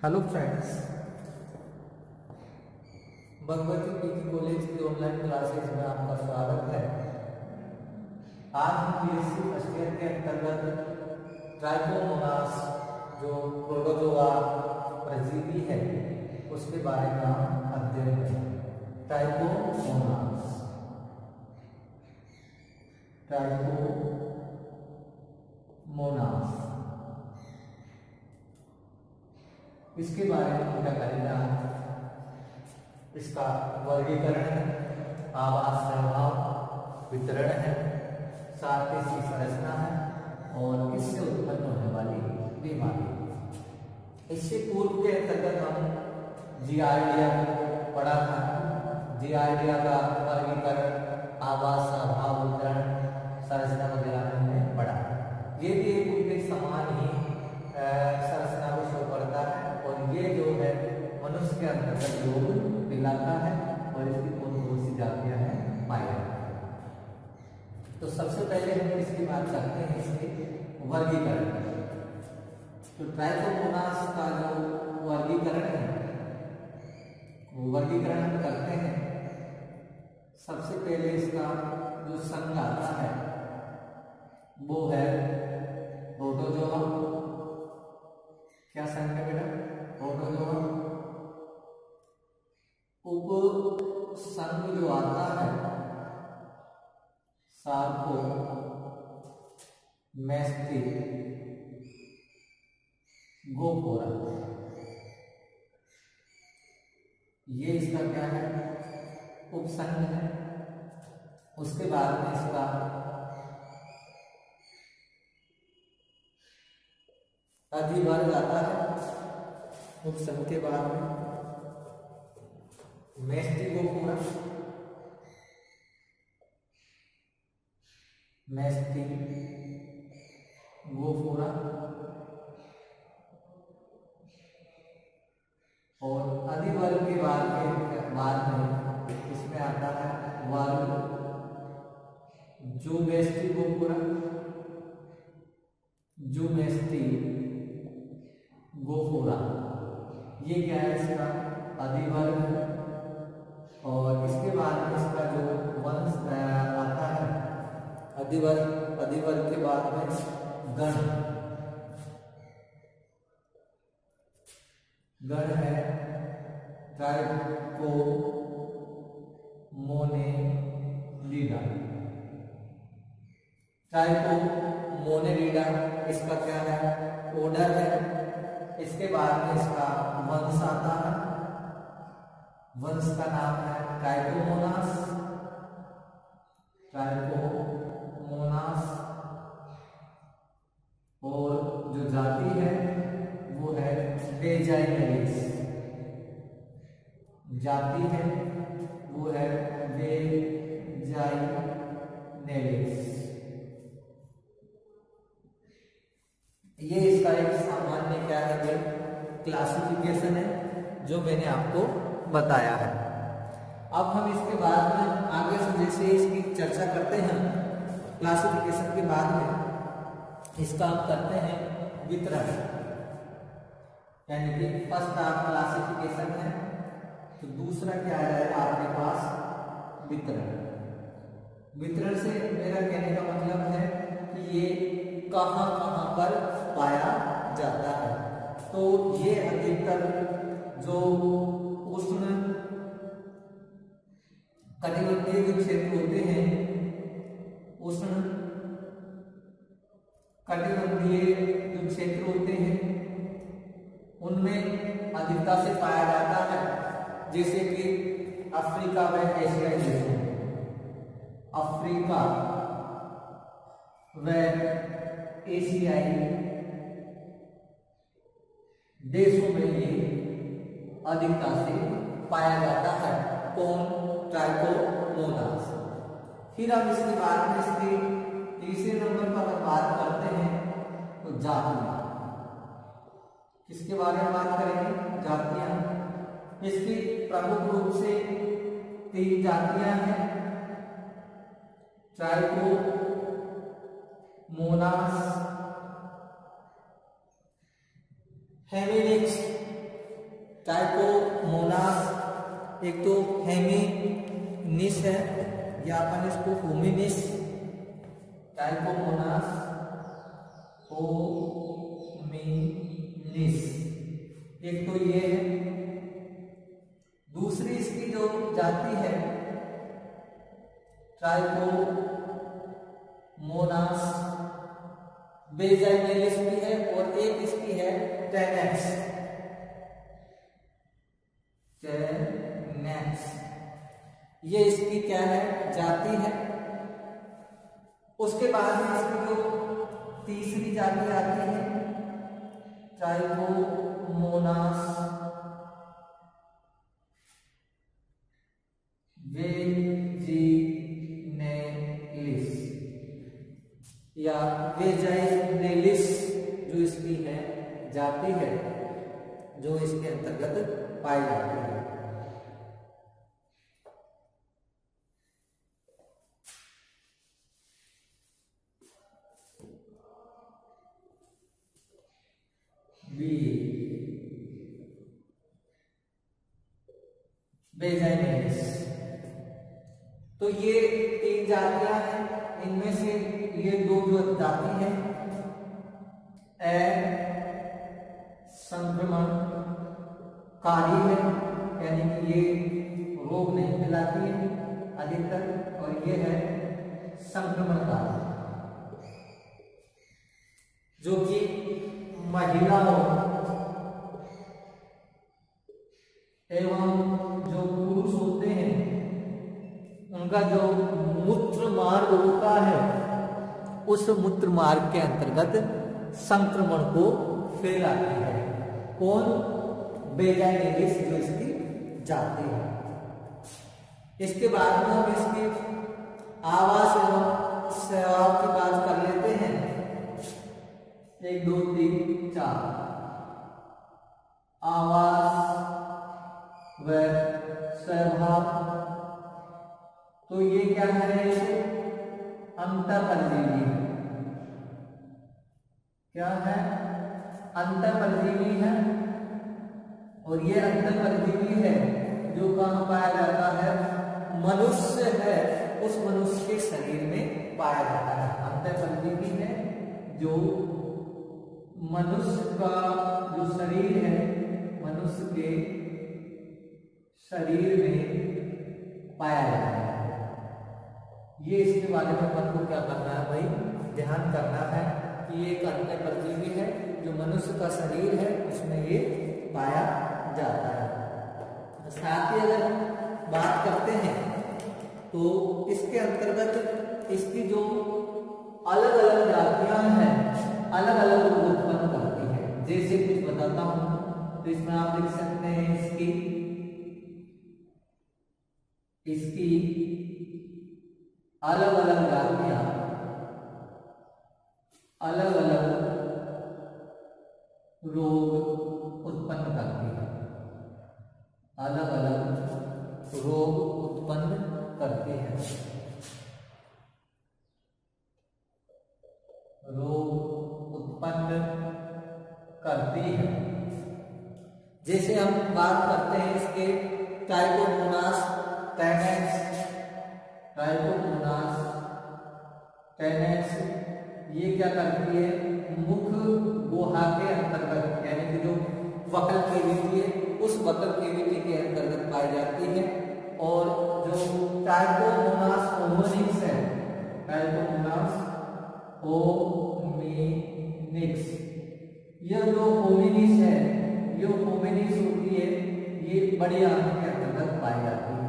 Hello friends, Bhagwati PG college की online classes में आपका स्वागत है। आज हम बीएससी फर्स्ट ईयर के अंतर्गत ट्राइकोमोनास जो प्रोटोजोआ परजीवी है उसके बारे में हम अध्ययन करेंगे। ट्राइकोमोनास इसके बारे में क्या करेंगे? इसका वर्गीकरण है, आवास स्वभाव, वितरण है, साथ ही इसकी संरचना है और इससे उत्पन्न होने वाली बीमारी। इससे पूर्व के अंतर्गत हम जियार्डिया पढ़ा था। जियार्डिया का वर्गीकरण, आवास स्वभाव, वितरण, संरचना वगैरह हमने पढ़ा। ये भी एक उनके समान ही संरचना को शो करता है और ये जो है मनुष्य के अंतर्गत योग दिलाता है और इसकी कौन सी जातियां हैं पाई जाती हैं। तो सबसे पहले हम इसकी बात करते हैं, इसके वर्गीकरण। तो ट्राइकोमोनास का जो वर्गीकरण है वो वर्गीकरण हम करते हैं। सबसे पहले इसका जो संघ आता है वो है प्रोटोजोआ। क्या संघ है बेटा? प्रोटोजोआ। उप संघ जो आता है सार्को मैस्टी गोफोरा, ये इसका क्या है? उपसंघ है। उसके बाद में इसका अधिवर्ग आता है। उपसंघ के बाद में मैस्टिगोफोरा, और अधिवर्ग के बाद में इसमें आता है वर्ग जूमेस्टिगोफोरा, ये क्या है? इसका अधिवर्ग। और इसके बाद में इसका जो वंश आता है अधिवर्ग के बाद में गण है ट्राइकोमोनेलिडा। इसका क्या है? ऑर्डर है। इसके बाद में इसका वंश आता है, वंश का नाम है ट्राइकोमोनास। और जो जाति है वो है वेजाइनेलिस। जाति है वो है वेजाइनेलिस। ये इसका एक सामान्य क्या है? क्लासिफिकेशन है जो मैंने आपको बताया है। अब हम इसके बाद में आगे से जैसे इसकी चर्चा करते हैं, क्लासिफिकेशन के बाद में इसका हम करते हैं वितरण, यानी कि फर्स्ट क्लासिफिकेशन है तो दूसरा क्या आ जाएगा आपके पास? वितरण। वितरण से मेरा कहने का मतलब है कि ये कहां कहां पर पाया जाता है। तो ये अधिकतर जो उष्ण कटिबंधीय जो क्षेत्र होते हैं, उष्ण कटिबंधीय जो क्षेत्र होते हैं उनमें अधिकता से पाया जाता है, जैसे कि अफ्रीका व एशियाई देशों, अफ्रीका व एशियाई देशों में ये अधिकता से पाया जाता है। कौन? ट्राइकोमोनास। फिर हम इसके बाद में इसके तीसरे नंबर पर बात करते हैं तो जातियां। किसके बारे में बात करेंगे? जातियां। इसकी प्रमुख रूप से 3 जातियां हैं। ट्राइकोमोनास, हेमिनिक्स ट्राइकोमोनास एक तो हेमिनिस है या अपन इसको होमिनिस, ट्राइकोमोनास होमिनिस एक तो ये है। दूसरी इसकी जो जाति है ट्राइकोमोनास बेजाइनेलिस भी है और एक इसकी है टेनेक्स। ये इसकी क्या है जाति है। उसके बाद में इसकी जो तीसरी जाति आती है ट्राइकोमोनास वेजिनेलिस या वेजाइनेलिस जो इसकी है जाति है जो इसके अंतर्गत पाई जाती है। बेजाइनेलिस। तो ये तीन जातियां हैं, इनमें से ये दो जो जाति है संक्रमणकारी है, यानी कि ये रोग नहीं फैलाती है अधिकतर, और ये है संक्रमणकारी जो कि महिलाओं एवं जो पुरुष होते हैं उनका जो मूत्र मार्ग होता है उस मूत्र मार्ग के अंतर्गत संक्रमण को फैलाती है। कौन? बेजाइनेलिस जो इसकी जाति है। इसके बाद में हम इसकी आवास एवं स्वभाव की बात कर लेते हैं। 1 2 3 4 आवास व स्वभाव। तो ये क्या है? अंतःपरजीवी। क्या है? अंतःपरजीवी है। और ये अंतःपरजीवी है जो कहाँ पाया जाता है? मनुष्य है उस मनुष्य के शरीर में पाया जाता है। अंतःपरजीवी है जो मनुष्य का जो शरीर है, मनुष्य के शरीर में पाया जाता है। ये इसके बारे में अपन को क्या करना है भाई? ध्यान करना है कि ये एक अंतःपरजीवी है जो मनुष्य का शरीर है उसमें ये पाया जाता है। साथ ही अगर बात करते हैं तो इसके अंतर्गत इसकी जो अलग अलग जातियां हैं अलग अलग रोग उत्पन्न करती है। जैसे कुछ बताता हूं तो इसमें आप देख सकते हैं इसकी अलग अलग जातियां अलग अलग रोग उत्पन्न करती है। अलग अलग रोग उत्पन्न करती है। रोग उत्पन्न करती है। जैसे हम बात करते हैं इसके ट्राइकोमोनास टेनेक्स। ट्राइकोमोनास टेनेक्स ये क्या करती है? मुख गुहा के अंतर्गत, यानी कि जो वक्र केविटी है उस वक्र केविटी के अंतर्गत पाई जाती है। और जो ट्राइकोमोनास होमिनिस है, ट्राइकोमोनास होमिनिस, यह जो होमिनिस है, ये होमिनिस होती है, ये बड़ी आंत के अंतर्गत पाई जाती है।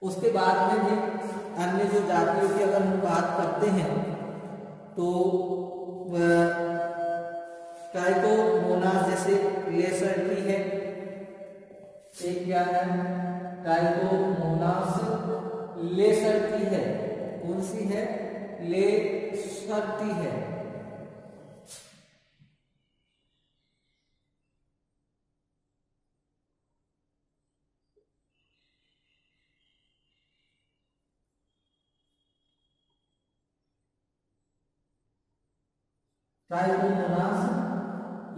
उसके बाद में भी अन्य जो जातियों की अगर हम बात करते हैं तो ट्राइकोमोनास जैसे लेसर्टी है, एक क्या है? ट्राइकोमोनास लेसर्टी है। कौन सी है? लेसर्टी है। ट्राइकोमोनास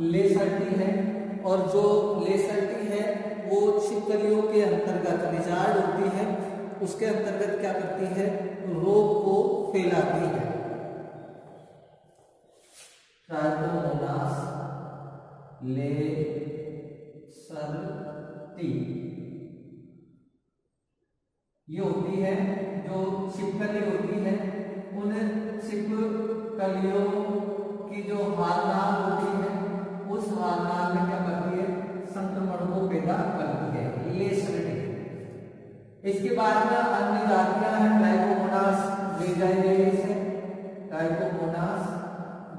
लेसर्टी है। और जो लेसल्टी है वो छिपकलियों के अंतर्गत लिजार्ड होती है, उसके अंतर्गत क्या करती है, रोग को फैलाती है। ट्राइकोमोनास लेसल्टी ये होती है जो छिपकली होती है, उन छिपकलियों की जो हालनाल होती है उस हालनाल में क्या करती है, संक्रमण को पैदा करती है, लेसल्टी। इसके बाद में अन्य जातियां हैं, ट्राइकोमोनास वेजाइनेलिस है, ट्राइकोमोनास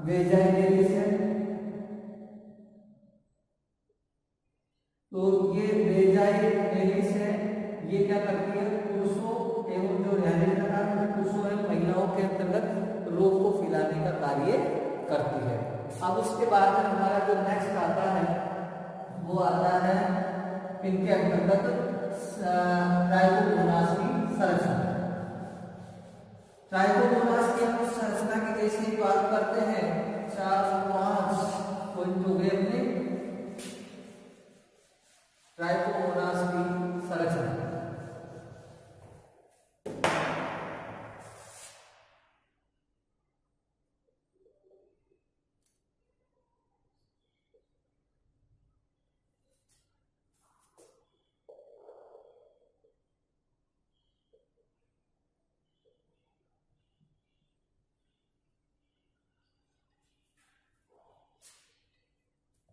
वेजाइनेलिस है। तो ये वेजाइनेलिस है, ये क्या करती है, पुरुषों एवं जो रहने का पुरुषों एवं महिलाओं के अंतर्गत रोग को फैलाने का कार्य करती है। अब उसके बाद में हमारा जो नेक्स्ट आता है वो आता है इनके अंतर्गत ट्राइकोमोनास की संरचना। ट्राइकोमोनास की हम संरचना की जैसे ही बात करते हैं 4-5 पॉइंट हो गए अपने ट्राइकोमोनास की संरचना।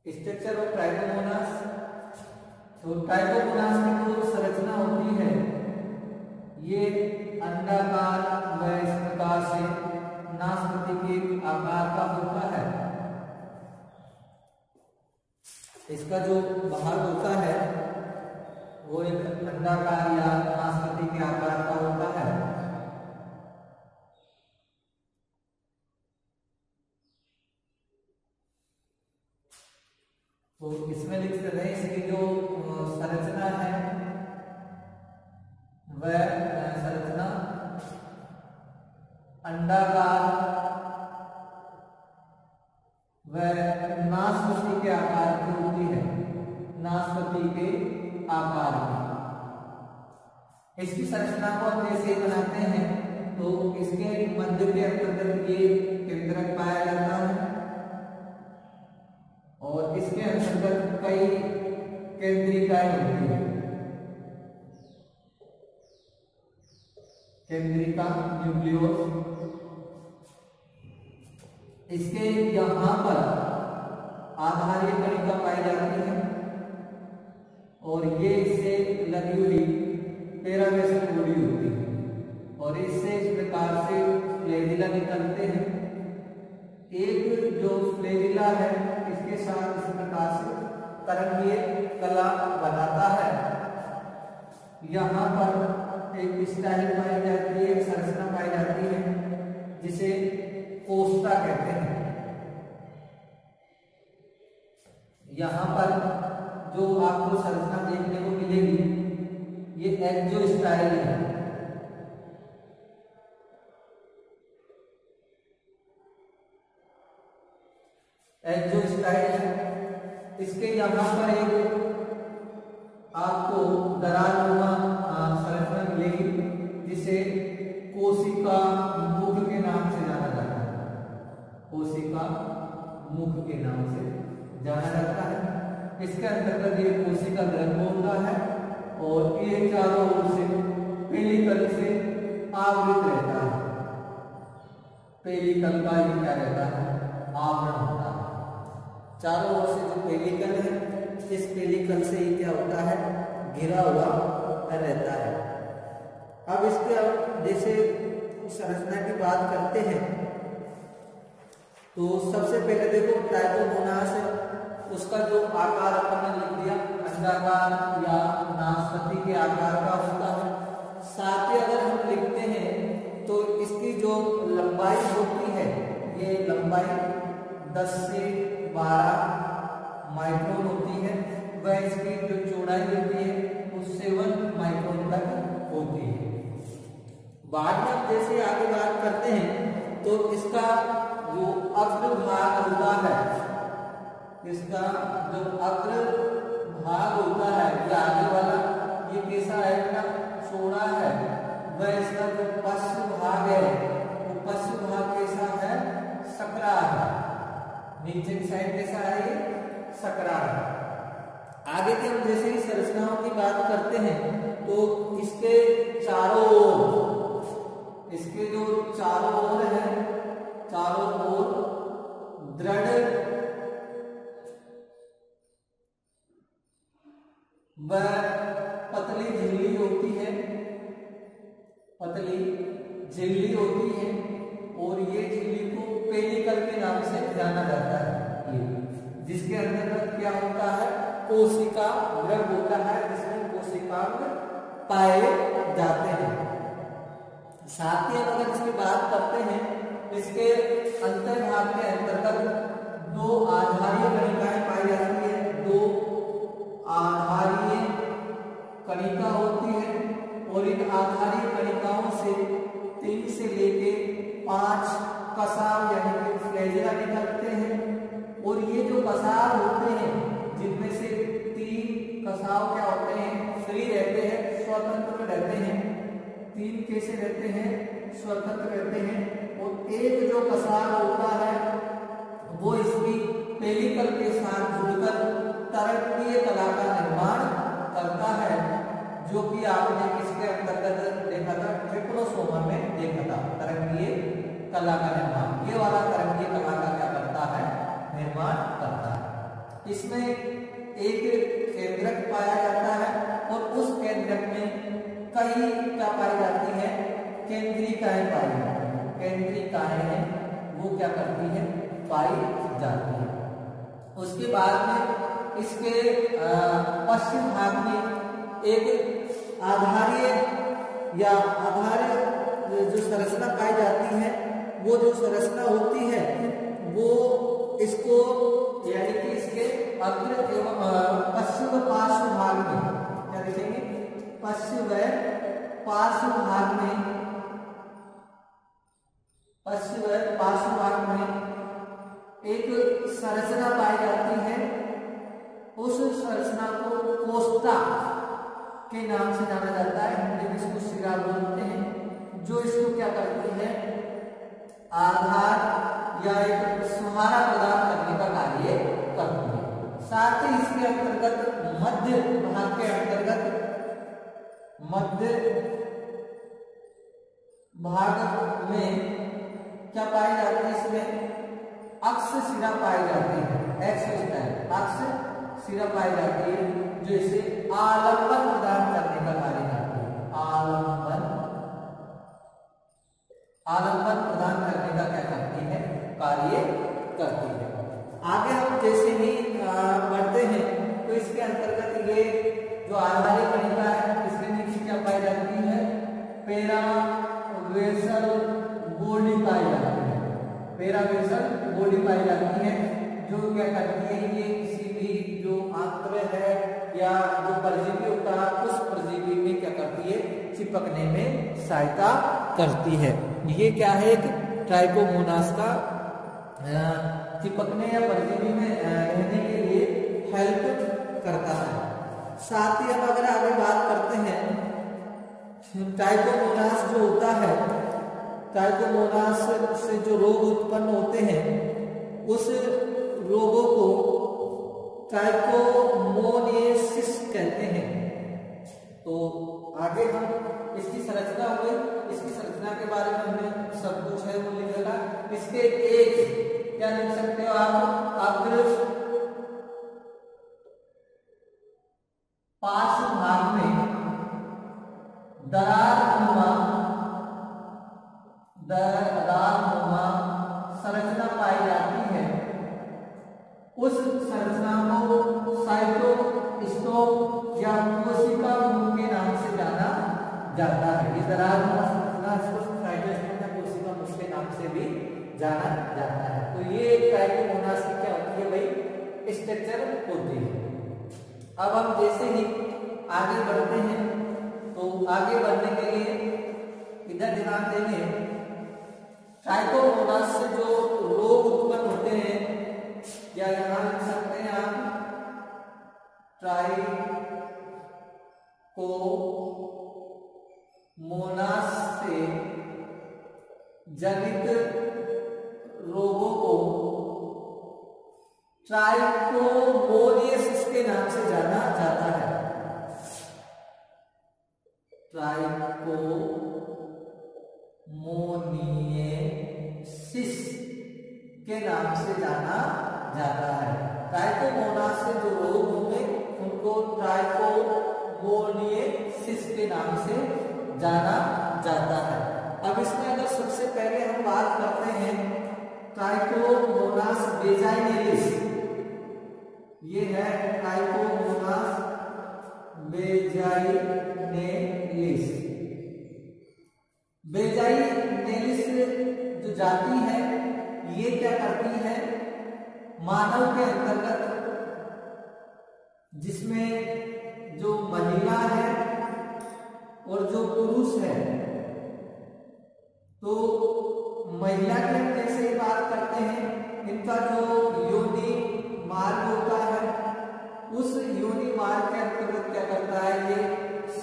Structure of trichomonas. तो ट्राइकोमोनास की जो संरचना होती है ये अंडाकार व इस प्रकार से नासपति के आकार का होता है। इसका जो भाग होता है वो एक अंडाकार या नासपति के आकार का होता है। तो इसमें लिख सकते हैं इसकी जो संरचना है वह संरचना अंडाकार व नासपति के आकार की होती है, नासपति के आकार की। इसकी संरचना को हम जैसे बनाते हैं तो इसके मध्य के अंतर्गत ये केंद्रक पाया जाता है और इसके अंतर्गत कई केंद्रिकाएं होती है। केंद्रिका न्यूक्लियोस। इसके यहां पर आधारीय कणिका पाई जाती है और ये इससे लगी हुई पैरावेसल बॉडी होती है और इससे इस प्रकार से फ्लैजिला निकलते हैं। एक जो फ्लैजिला है इसके साथ इस प्रकार से तरंगीय कला बनाता है। यहाँ पर एक स्टाइल पाई जाती है, एक संरचना पाई जाती है जिसे कोस्टा कहते हैं। यहाँ पर जो आपको संरचना देखने को मिलेगी ये एक्सो स्टाइल है। एक्सो स्टाइल है। इसके यहाँ पर एक आपको दरारनुमा संरचना मिलेगी जिसे कोशिका मुख के नाम से जाना जाता है। कोशिका मुख के नाम से जाना जाता है। इसके अंतर्गत ये कोशिका ग्रंथ होता है और ये चारों ओर से पेलिकल से आवृत रहता है। पेलिकल का ये क्या रहता है, आवरण होता है। चारों ओर से जो पेलिकल है इस पेलिकल से ही क्या होता है, घिरा हुआ रहता है। अब इसके जैसे संरचना की बात करते हैं तो सबसे पहले देखो ट्राइकोमोनास है, उसका जो आकार अपन ने लिख दिया अंडाकार या नासपति के आकार का होता है। साथ ही अगर हम लिखते हैं तो इसकी जो लंबाई होती है ये लंबाई 10 से 12 माइक्रोन होती है, वह इसकी जो चौड़ाई होती है वो 7 माइक्रोन तक होती है। बाद में जैसे आगे बात करते हैं तो इसका जो अग्रभाग होता है इसका जो अग्र भाग होता है या आगे वाला ये कैसा है, इतना चौड़ा है, वह इसका जो पश्च भाग है वो पश्च भाग कैसा है, सकरा है। नीचे की साइड कैसा है, ये सकरा है। आगे के हम जैसे ही संरचनाओं की बात करते हैं तो इसके चारों ओर, इसके जो चारों ओर है, चारों ओर दृढ़ व पतली झिल्ली होती है, पतली झिल्ली होती है, और ये झिल्ली को पेनिकल के नाम से जाना जाता है, ये जिसके अंतर्गत क्या होता है, कोशिका द्रव होता है, जिसमें कोशिकांग पाए जाते हैं। साथ ही हम अगर इसकी बात करते हैं, इसके अंतर्भाग के अंतर्गत दो आधारीय कणिकाएं पाई जाती है, दो आधारीय कणिका होती है, और इन आधारीय कणिकाओं से 3 से लेके 5 कसाव यानी कि फ्लैजेला निकलते हैं। और ये जो कसाव होते हैं, जिनमें से 3 कसाव क्या होते हैं, फ्री रहते हैं, स्वतंत्र रहते हैं। 3 कैसे रहते हैं, स्वतंत्र रहते हैं। और एक जो कसाव होता है वो इसकी पेनिकल के साथ जुड़कर तरंगीय कला का निर्माण करता है, जो कि आपने किसके अंतर्गत देखा था, ट्रिप्लोसोमा में देखा था, तरंगीय कला का निर्माण। ये वाला तरंगीय कला का क्या करता है, निर्माण करता है। इसमें एक केंद्रक पाया जाता है, और उस केंद्रक में कई क्या पाई जाती है, केंद्रिकाएं पाई जाती है। केंद्रिकाएं हैं वो क्या करती है, पाई जाती है। उसके बाद में इसके पश्चिम भाग में एक आधारीय या आधारीय जो संरचना पाई जाती है, वो जो संरचना होती है वो इसको यानी कि इसके अग्र एवं पश्चिम पार्श्व भाग में क्या देखेंगे, पश्चिम व पार्श्व भाग में, पश्चिम व पार्श्व भाग में एक संरचना पाई जाती है। उस संरचना को कोष्ठा के नाम से जाना जाता है, हिंदी में इसको सिरा बोलते हैं, जो इसको क्या करती है, आधार या एक सहारा प्रदान करने का कार्य करती है। साथ ही इसके अंतर्गत मध्य भाग के अंतर्गत, मध्य भाग में क्या पाई जाती है, इसमें अक्ष शिरा पाई जाती है, एक्स होता है, अक्ष शिरा पाई जाती है, जो इसे आलंबन प्रदान करने का कार्य करती है। आलंबन प्रदान करने का क्या करती है, कार्य करती है। आगे हम जैसे ही बढ़ते हैं तो इसके अंतर्गत ये जो आधारीय कणिका है, इसके नीचे क्या पाई जाती है, पेरावेसल बॉडी पाई जाती है, पेरावेसल बॉडी पाई जाती है, जो क्या करती है, ये किसी भी जो आंत्र है या जो परजीवी होता है, उस परजीवी में क्या करती है, चिपकने में सहायता करती है। ये क्या है, एक ट्राइकोमोनास का चिपकने या परजीवी में रहने के लिए हेल्प करता है। साथ ही अब अगर आगे बात करते हैं, ट्राइकोमोनास जो होता है, ट्राइकोमोनास से जो रोग उत्पन्न होते हैं, उस रोगों को ट्राइकोमोनियसिस कहते हैं। तो आगे हम इसकी संरचना हो गई, इसकी संरचना के बारे में हमने सब कुछ है वो लिख रखा। इसके एक क्या लिख सकते हो आप, अग्र पार्श्व भाग में दरारनुमा संरचना पाई जाती है। उस संरचना को साइटोस्टोम या कोशिका मुख के नाम से जाना जाता है। ये दरारनुमा संरचना इसको साइटोस्टोम या कोशिका मुख के नाम से भी जाना जाता है। तो ये ट्राइकोमोनास की क्या होती है भाई, स्ट्रक्चर होती है। अब हम जैसे ही आगे बढ़ते हैं तो आगे बढ़ने के लिए इधर ध्यान देंगे, ट्राइकोमोनास से जो रोग उत्पन्न होते हैं या यहाँ लिख सकते हैं ट्राइकोमोनास से जनित रोगों को ट्राइकोमोनियसिस के नाम से जाना जाता है। ट्राइकोमोनियसिस के नाम से जाना जाता है। ट्राइकोमोनास से जो रोग होंगे उनको ट्राइकोमोनियसिस के नाम से जाना जाता है। अब इसमें अगर सबसे पहले हम बात करते हैं ट्राइकोमोनास बेजाइनेलिस, ये है ट्राइकोमोनास बेजाइनेलिस। बेजाइनेलिस जो जाति है ये क्या करती है, मानव के अंतर्गत जिसमें जो महिला है और जो पुरुष है, तो महिला के हम जैसे ही बात करते हैं इनका जो योनि मार्ग होता है उस योनि मार्ग के अंतर्गत क्या करता है, ये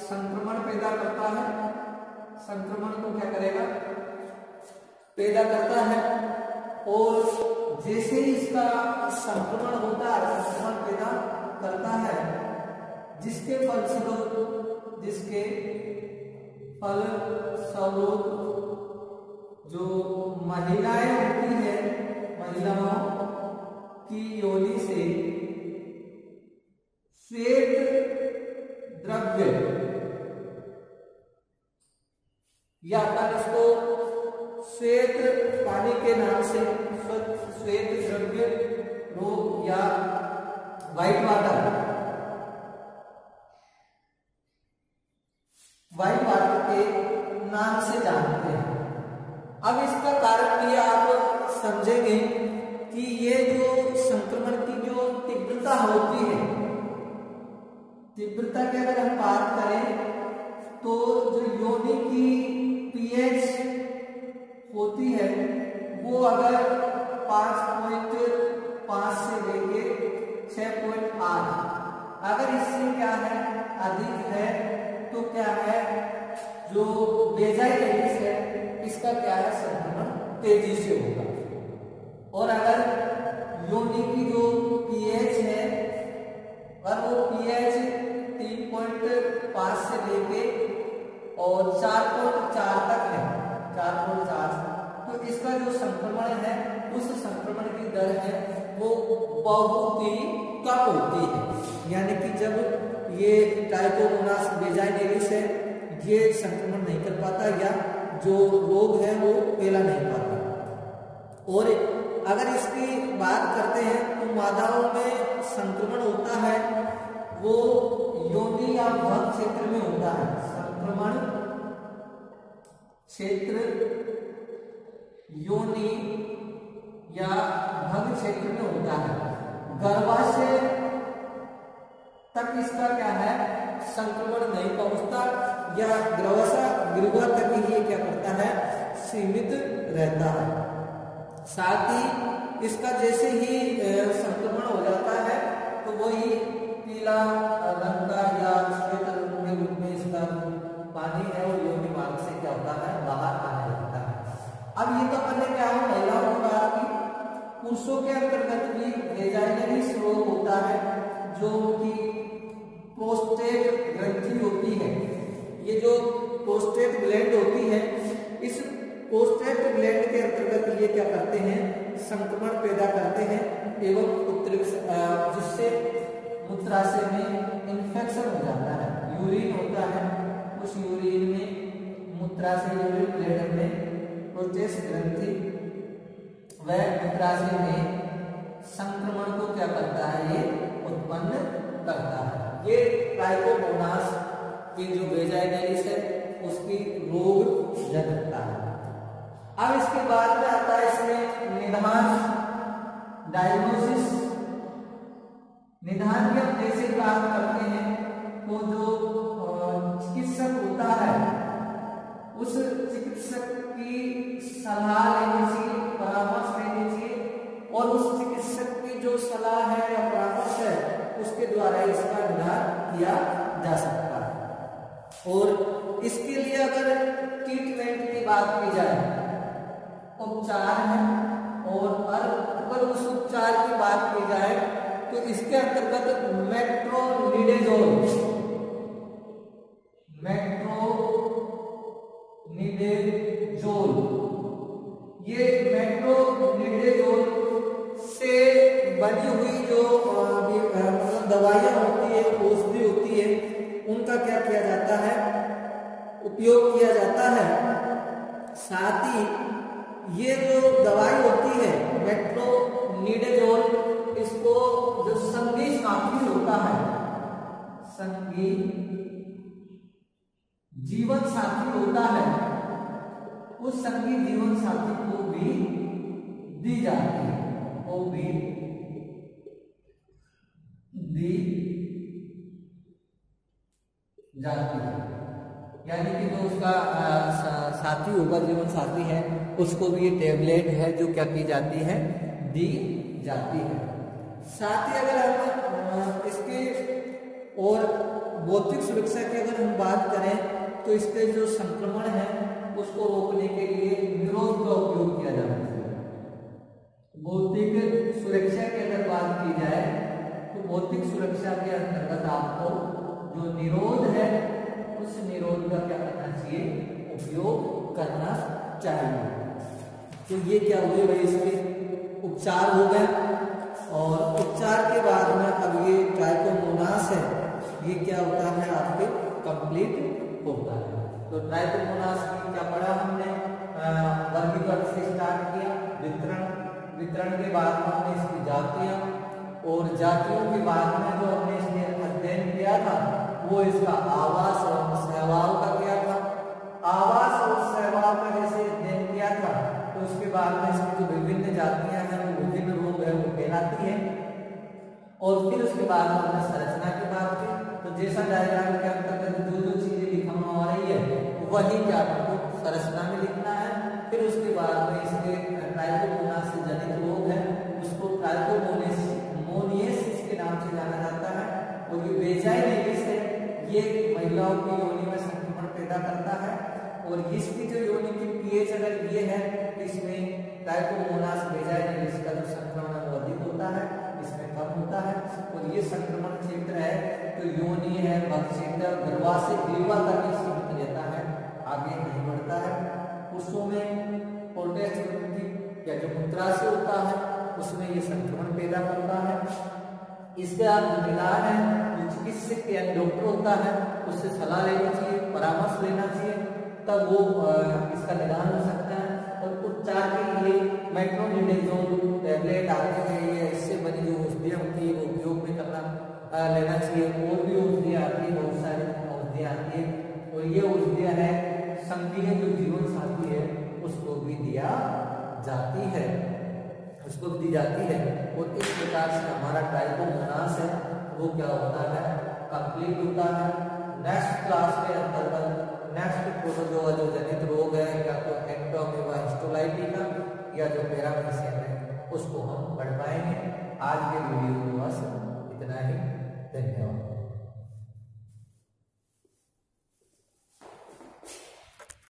संक्रमण पैदा करता है। संक्रमण को क्या करेगा, पैदा करता है। और जैसे ही इसका संक्रमण होता है, संक्रमण पैदा करता है, जिसके फलस्वरूप जो महिलाएं होती है, महिलाओं की योनि से श्वेत द्रव्य या अपन इसको श्वेत पानी के नाम से श्वेत द्रव्य रोग या व्हाइट वाटर के नाम से जानते हैं। अब इसका कारण भी आप समझेंगे कि ये जो संक्रमण की जो तीव्रता होती है, तीव्रता की अगर हम बात करें तो जो योनि की पीएच होती है वो अगर 5.5 से लेके 6.8, अगर इससे क्या है अधिक है तो क्या है, जो बेजाइनेलिस है इसका क्या है, संक्रमण तेजी से होगा। और अगर योनि की जो पीएच है और वो पीएच 3.5 से लेके और 4.4 तक है, 4.4, तो इसका जो संक्रमण है उस संक्रमण की दर है वो बहुत ही कम होती है। यानी कि जब ये ट्राइकोमोनास बेजाइनेलिस है ये संक्रमण नहीं कर पाता या जो रोग है वो फैला नहीं पाता। और अगर इसकी बात करते हैं तो मादाओं में संक्रमण होता है वो योनि या भ्रूण क्षेत्र में होता है। संक्रमण क्षेत्र योनि या भ्रूण क्षेत्र में होता है। गर्भाशय तक इसका क्या है, संक्रमण नहीं पहुंचता या ग्रीवा तक ही क्या करता है, सीमित रहता है। साथ ही इसका जैसे ही संक्रमण हो जाता है तो वही पीला रंग का या श्वेत रंग के रूप में इसका पानी है और योनि मार्ग से क्या होता है, बाहर आने लगता है। अब ये तो अपने क्या हो, महिलाओं की बात की। पुरुषों के अंतर्गत भी वेजाइनलिस रोग होता है जो कि प्रोस्टेट ग्रंथि होती है। ये जो प्रोस्टेट ग्लैंड होती है, इस प्रोस्टेट ग्लैंड के अंतर्गत ये क्या करते हैं, संक्रमण पैदा करते हैं एवं जिससे मूत्राशय में इन्फेक्शन हो जाता है। यूरिन होता है, उस यूरिन में मूत्राशय यूरिन ब्लैडर में प्रोस्टेट ग्रंथि व मूत्राशय में संक्रमण को क्या करता है, ये उत्पन्न करता है। ये ट्राइकोमोनास की जो वेजाइनेलिस है उसकी रोग जनकता है। अब इसके बाद में आता है इसमें निदान, डायग्नोसिस। निदान की हम जैसे बात करते हैं तो जो चिकित्सक होता है उस चिकित्सक की सलाह लेनी चाहिए, परामर्श लेनी चाहिए और उस चिकित्सक की जो सलाह है या परामर्श है उसके द्वारा इसका इसके लिए अगर ट्रीटमेंट की बात की जाए, उपचार है, और अगर उस उपचार की बात की जाए तो इसके अंतर्गत मेट्रोनिडेजोल ये मेट्रोनिडेजोल से बनी हुई जो मतलब दवाइयाँ होती है, औषधि होती है, उनका क्या किया जाता है, उपयोग किया जाता है। साथ ही ये जो दवाई होती है मेट्रोनिडेजोल, इसको जो संगी साथी होता है, संगी जीवन साथी होता है, उस संगी जीवन साथी को भी दी जाती है, वो भी दी जाती है। यानी कि जो उसका साथी होगा, जीवन साथी है, उसको भी ये टेबलेट है जो क्या की जाती है, दी जाती है। साथ ही अगर हम इसकी और भौतिक सुरक्षा की अगर हम बात करें तो इसके जो संक्रमण है उसको रोकने के लिए निरोध का उपयोग किया जाता है। भौतिक सुरक्षा की अगर बात की जाए तो भौतिक सुरक्षा के अंतर्गत आपको जो निरोध है उस निरोध का क्या करना चाहिए, उपयोग करना चाहिए। तो ये क्या हुए भाई, इसके उपचार हो गए, और उपचार के बाद में अब ये ट्राइकोमोनास है, ये क्या होता है, आपके कंप्लीट होता है। तो ट्राइकोमोनास की क्या पढ़ा हमने, वर्गीकरण से स्टार्ट किया, वितरण के बाद में हमने इसकी जातियां, और जातियों के बाद में जो हमने इसके अध्ययन किया था वो इसका आवास और सहवाल का किया था। आवास और सहवाल का जैसे अध्ययन किया था तो उसके बाद में इसकी जो विभिन्न जातियां हैं वो विभिन्न रोग है वो कहलाती है, और फिर उसके बाद में हमने संरचना की बात की। तो जैसा डायग्राम के अंतर्गत जो चीजें लिखना हो रही है वही क्या आपको संरचना में लिखना है। फिर उसके बाद में इसके ट्राइकोमोनास से जनित रोग है उसको ट्राइकोमोनियसिस के नाम से जाना जाता है, और ये वेजाइनलिस है, ये महिलाओं की योनि में संक्रमण पैदा करता है, और इसकी जो योनि की पीएच अगर ये है इसमें ट्राइकोमोनास वेजाइनलिस का जो संक्रमण है वो अधिक होता है, इसमें कम होता है। और ये संक्रमण क्षेत्र है तो योनि है, मधुक्षेत्र, गर्भाशय ग्रीवा तक ही सीमित रहता है, आगे नहीं बढ़ता है। पुरुषों में प्रोटेस्ट या जो मूत्राशय होता है उसमें ये संक्रमण पैदा करता है। इसके आप निदान है जो चिकित्सक या डॉक्टर होता है उससे सलाह लेनी चाहिए, परामर्श लेना चाहिए, तब वो इसका निदान हो सकता है। और उपचार के लिए मेट्रोनिडेजोल टैबलेट आते हैं, इससे बनी जो औषधियाँ होती है वो उपयोग में लेना चाहिए। और भी औषधियाँ आती है, बहुत सारी औषधियाँ आती है, और ये औषधियाँ है संगीय जो जीवन साथी है उसको भी दिया जाती है, उसको दी जाती है। और इस प्रकार से हमारा ट्राइकोमोनास है वो क्या होता है, कंप्लीट होता है। नेक्स्ट क्लास के अंतर्गत नेक्स्ट प्रोटोजोआ जो जनित रोग है, या तो एंटोअमीबा हिस्टोलाइटिका या जो पैरामीशियम है उसको हम पढ़ पाएंगे। आज के वीडियो में बस इतना ही, धन्यवाद।